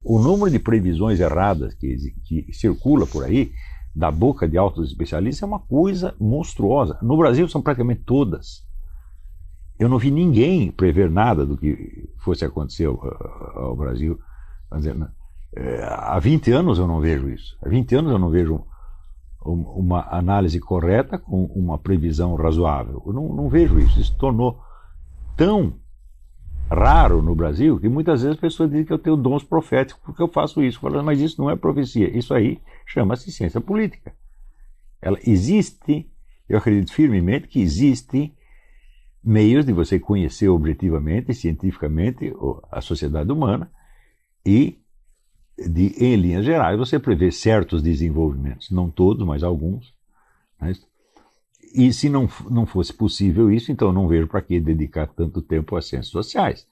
O número de previsões erradas que circula por aí, da boca de altos especialistas, é uma coisa monstruosa. No Brasil são praticamente todas. Eu não vi ninguém prever nada do que fosse acontecer ao Brasil. Há 20 anos eu não vejo isso. Há 20 anos eu não vejo uma análise correta com uma previsão razoável. Eu não vejo isso. Isso se tornou tão raro no Brasil que muitas vezes as pessoas dizem que eu tenho dons proféticos porque eu faço isso. Falando, mas isso não é profecia. Isso aí chama-se ciência política. Ela existe, eu acredito firmemente que existe meios de você conhecer objetivamente, cientificamente, a sociedade humana e, em linhas gerais, você prevê certos desenvolvimentos, não todos, mas alguns. Né? E se não fosse possível isso, então eu não vejo para que dedicar tanto tempo às ciências sociais.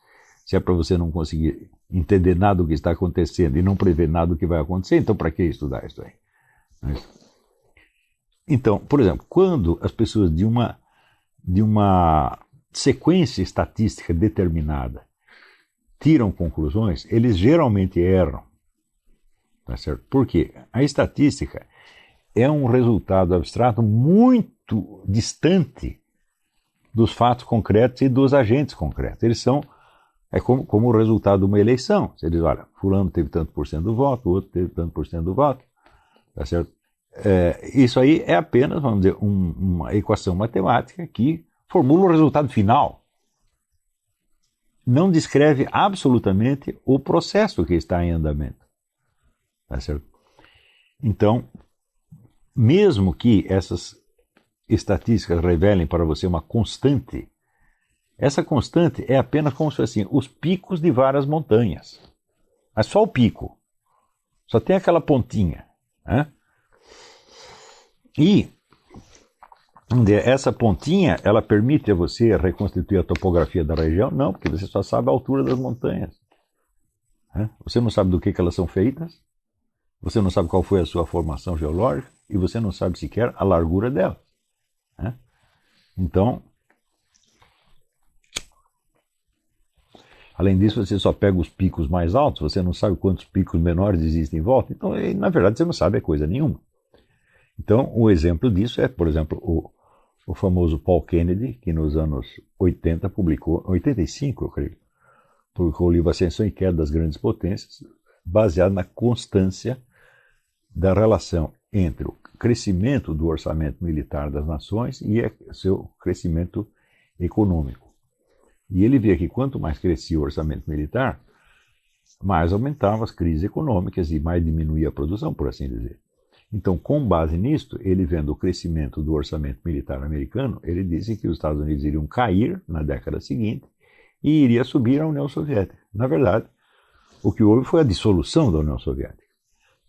Se é para você não conseguir entender nada do que está acontecendo e não prever nada do que vai acontecer, então para que estudar isso aí? Né? Então, por exemplo, quando as pessoas de uma sequência estatística determinada tiram conclusões, eles geralmente erram. Tá certo? Por quê? A estatística é um resultado abstrato muito distante dos fatos concretos e dos agentes concretos. Eles são como o resultado de uma eleição. Você diz, olha, fulano teve tanto por cento do voto, o outro teve tanto por cento do voto. Tá certo? Isso aí é apenas, vamos dizer, uma equação matemática que formula o resultado final. Não descreve absolutamente o processo que está em andamento. Tá certo? Então, mesmo que essas estatísticas revelem para você uma constante, essa constante é apenas como se fosse assim, os picos de várias montanhas. É só o pico. Só tem aquela pontinha. Né? E essa pontinha, ela permite a você reconstituir a topografia da região? Não, porque você só sabe a altura das montanhas. Né? Você não sabe do que elas são feitas, você não sabe qual foi a sua formação geológica e você não sabe sequer a largura dela. Né? Então, além disso, você só pega os picos mais altos, você não sabe quantos picos menores existem em volta, então, na verdade, você não sabe coisa nenhuma. Então, um exemplo disso é, por exemplo, o famoso Paul Kennedy, que nos anos 80 publicou, 85, eu creio, publicou o livro Ascensão e Queda das Grandes Potências, baseado na constância da relação entre o crescimento do orçamento militar das nações e seu crescimento econômico. E ele via que quanto mais crescia o orçamento militar, mais aumentavam as crises econômicas e mais diminuía a produção, por assim dizer. Então, com base nisto, ele vendo o crescimento do orçamento militar americano, ele disse que os Estados Unidos iriam cair na década seguinte e iria subir a União Soviética. Na verdade, o que houve foi a dissolução da União Soviética.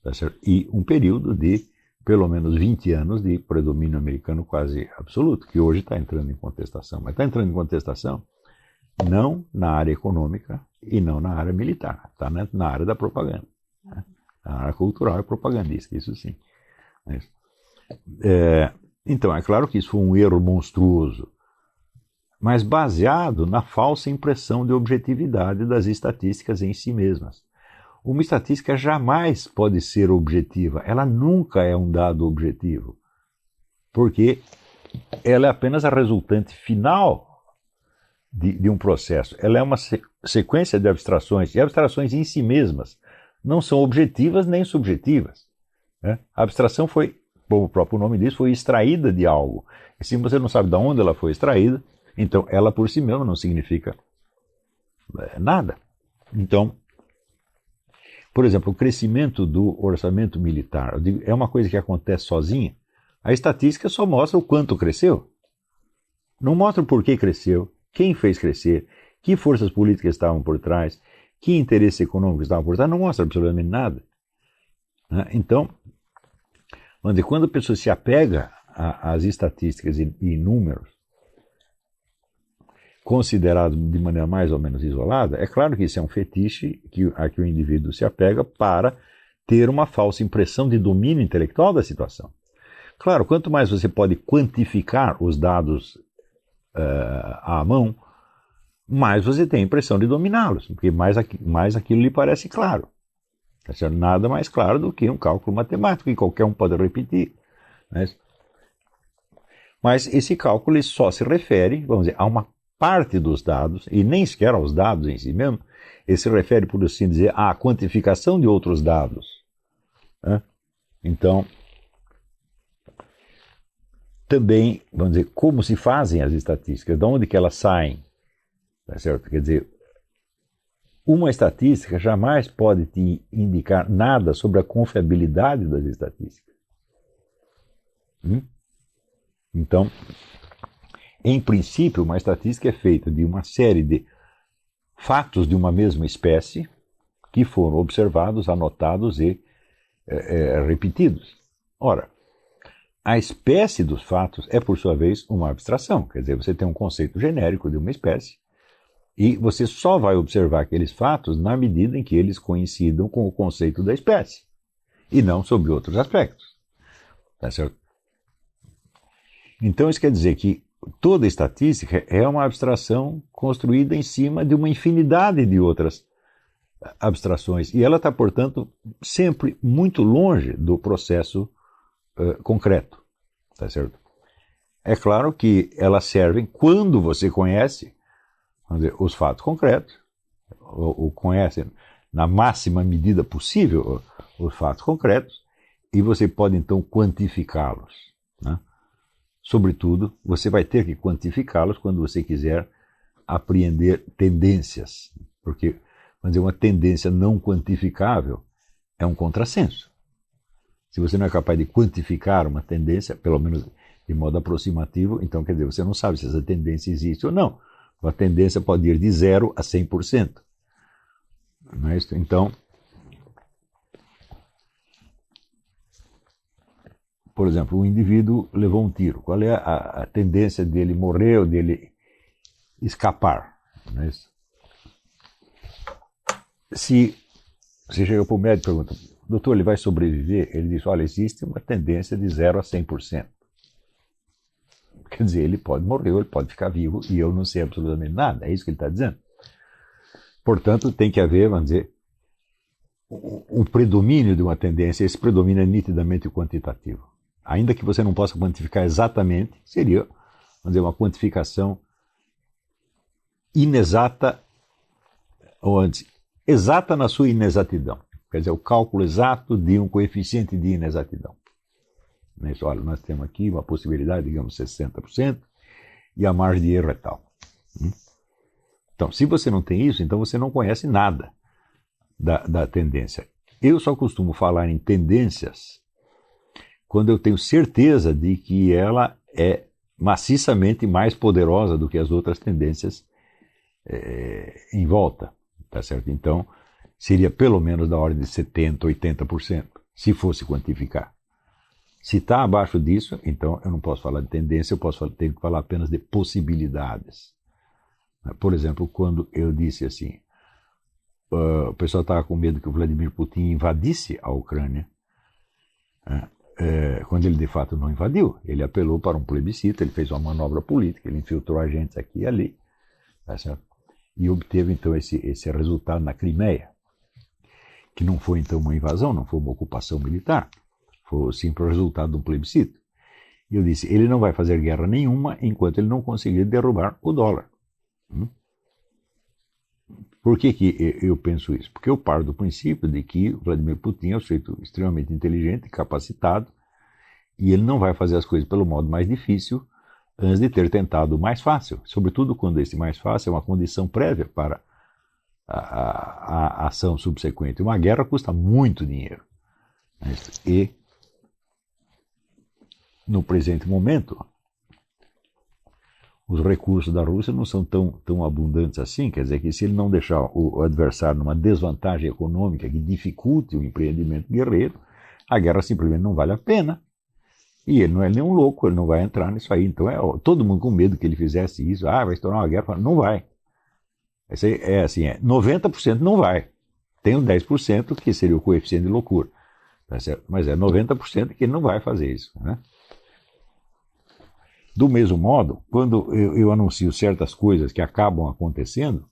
Tá certo? E um período de pelo menos 20 anos de predomínio americano quase absoluto, que hoje está entrando em contestação. Mas está entrando em contestação não na área econômica e não na área militar, está na área da propaganda. Né? Na área cultural e propagandística, isso sim. Então, é claro que isso foi um erro monstruoso, mas baseado na falsa impressão de objetividade das estatísticas em si mesmas. Uma estatística jamais pode ser objetiva, ela nunca é um dado objetivo, porque ela é apenas a resultante final de um processo. Ela é uma sequência de abstrações, e abstrações em si mesmas não são objetivas nem subjetivas. Né? A abstração foi, como o próprio nome diz, foi extraída de algo. E se você não sabe de onde ela foi extraída, então ela por si mesma não significa nada. Então, por exemplo, o crescimento do orçamento militar, eu digo, é uma coisa que acontece sozinha. A estatística só mostra o quanto cresceu. Não mostra o porquê cresceu, quem fez crescer, que forças políticas estavam por trás, que interesses econômicos estavam por trás, não mostra absolutamente nada. Então, vamos dizer, quando a pessoa se apega às estatísticas e números, considerados de maneira mais ou menos isolada, é claro que isso é um fetiche a que o indivíduo se apega para ter uma falsa impressão de domínio intelectual da situação. Claro, quanto mais você pode quantificar os dados à mão, mais você tem a impressão de dominá-los, porque mais aquilo lhe parece claro. Tá certo? Nada mais claro do que um cálculo matemático, que qualquer um pode repetir. Né? Mas esse cálculo só se refere, vamos dizer, a uma parte dos dados, e nem sequer aos dados em si mesmo. Ele se refere, por assim dizer, à quantificação de outros dados. Né? Então, também, vamos dizer, como se fazem as estatísticas, de onde que elas saem, tá certo? Quer dizer, uma estatística jamais pode te indicar nada sobre a confiabilidade das estatísticas. Então, em princípio, uma estatística é feita de uma série de fatos de uma mesma espécie que foram observados, anotados e repetidos. Ora, a espécie dos fatos é, por sua vez, uma abstração. Quer dizer, você tem um conceito genérico de uma espécie e você só vai observar aqueles fatos na medida em que eles coincidam com o conceito da espécie e não sobre outros aspectos. Tá certo? Então, isso quer dizer que toda estatística é uma abstração construída em cima de uma infinidade de outras abstrações. E ela está, portanto, sempre muito longe do processo concreto. Tá certo? É claro que elas servem quando você conhece, vamos dizer, os fatos concretos, ou conhece na máxima medida possível os fatos concretos, e você pode então quantificá-los. Né? Sobretudo, você vai ter que quantificá-los quando você quiser apreender tendências, porque, vamos dizer, uma tendência não quantificável é um contrassenso. Se você não é capaz de quantificar uma tendência, pelo menos de modo aproximativo, então, quer dizer, você não sabe se essa tendência existe ou não. Uma tendência pode ir de 0 a 100%. Não é isso? Então, por exemplo, um indivíduo levou um tiro. Qual é a tendência dele morrer ou dele escapar? Não é isso? Se você chega para o médico e pergunta, doutor, ele vai sobreviver? Ele diz, olha, existe uma tendência de 0 a 100%. Quer dizer, ele pode morrer ou ele pode ficar vivo e eu não sei absolutamente nada. É isso que ele está dizendo. Portanto, tem que haver, vamos dizer, um predomínio de uma tendência. Esse predomínio é nitidamente quantitativo. Ainda que você não possa quantificar exatamente, seria, vamos dizer, uma quantificação inexata, ou antes, exata na sua inexatidão. Quer dizer, o cálculo exato de um coeficiente de inexatidão. Olha, nós temos aqui uma possibilidade, digamos, 60%, e a margem de erro é tal. Então, se você não tem isso, então você não conhece nada da tendência. Eu só costumo falar em tendências quando eu tenho certeza de que ela é maciçamente mais poderosa do que as outras tendências em volta. Tá certo? Então, seria pelo menos da ordem de 70%, 80%, se fosse quantificar. Se está abaixo disso, então eu não posso falar de tendência, eu tenho que falar apenas de possibilidades. Por exemplo, quando eu disse assim, o pessoal estava com medo que o Vladimir Putin invadisse a Ucrânia, quando ele de fato não invadiu, ele apelou para um plebiscito, ele fez uma manobra política, ele infiltrou agentes aqui e ali, tá certo? E obteve então esse resultado na Crimeia, que não foi então uma invasão, não foi uma ocupação militar, foi simples o resultado de um plebiscito. E eu disse, ele não vai fazer guerra nenhuma enquanto ele não conseguir derrubar o dólar. Por que eu penso isso? Porque eu paro do princípio de que Vladimir Putin é um sujeito extremamente inteligente, capacitado, e ele não vai fazer as coisas pelo modo mais difícil antes de ter tentado o mais fácil. Sobretudo quando esse mais fácil é uma condição prévia para a ação subsequente. Uma guerra custa muito dinheiro. E, no presente momento, os recursos da Rússia não são tão abundantes assim, quer dizer que se ele não deixar o adversário numa desvantagem econômica que dificulte o empreendimento guerreiro, a guerra simplesmente não vale a pena. E ele não é nenhum louco, ele não vai entrar nisso aí. Então todo mundo com medo que ele fizesse isso, vai estourar uma guerra, não vai. Esse é assim, 90% não vai. Tem um 10% que seria o coeficiente de loucura. Tá certo? Mas é 90% que ele não vai fazer isso, né? Do mesmo modo, quando eu anuncio certas coisas que acabam acontecendo,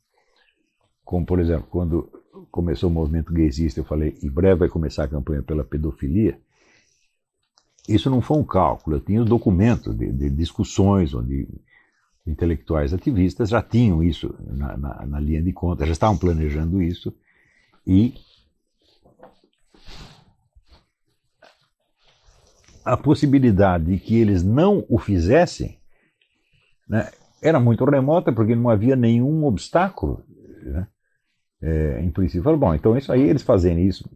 como, por exemplo, quando começou o movimento gaysista, eu falei, em breve vai começar a campanha pela pedofilia. Isso não foi um cálculo, eu tinha os documentos de discussões onde intelectuais ativistas já tinham isso na linha de conta, já estavam planejando isso, e a possibilidade de que eles não o fizessem, né, era muito remota, porque não havia nenhum obstáculo, né? Em princípio, bom, então isso aí, eles fazem isso,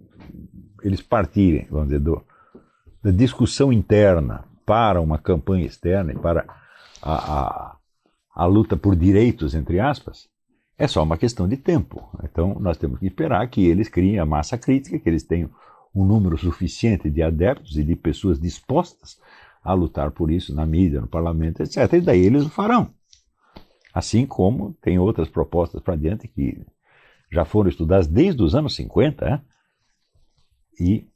eles partirem, vamos dizer, da discussão interna para uma campanha externa e para a luta por direitos, entre aspas, é só uma questão de tempo. Então nós temos que esperar que eles criem a massa crítica, que eles tenham um número suficiente de adeptos e de pessoas dispostas a lutar por isso na mídia, no parlamento, etc. E daí eles o farão. Assim como tem outras propostas para diante que já foram estudadas desde os anos 50, né? E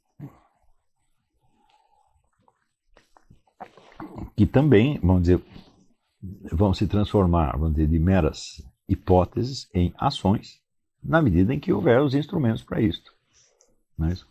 que também, vamos dizer, vão se transformar, vamos dizer, de meras hipóteses em ações, na medida em que houver os instrumentos para isso. Não é isso?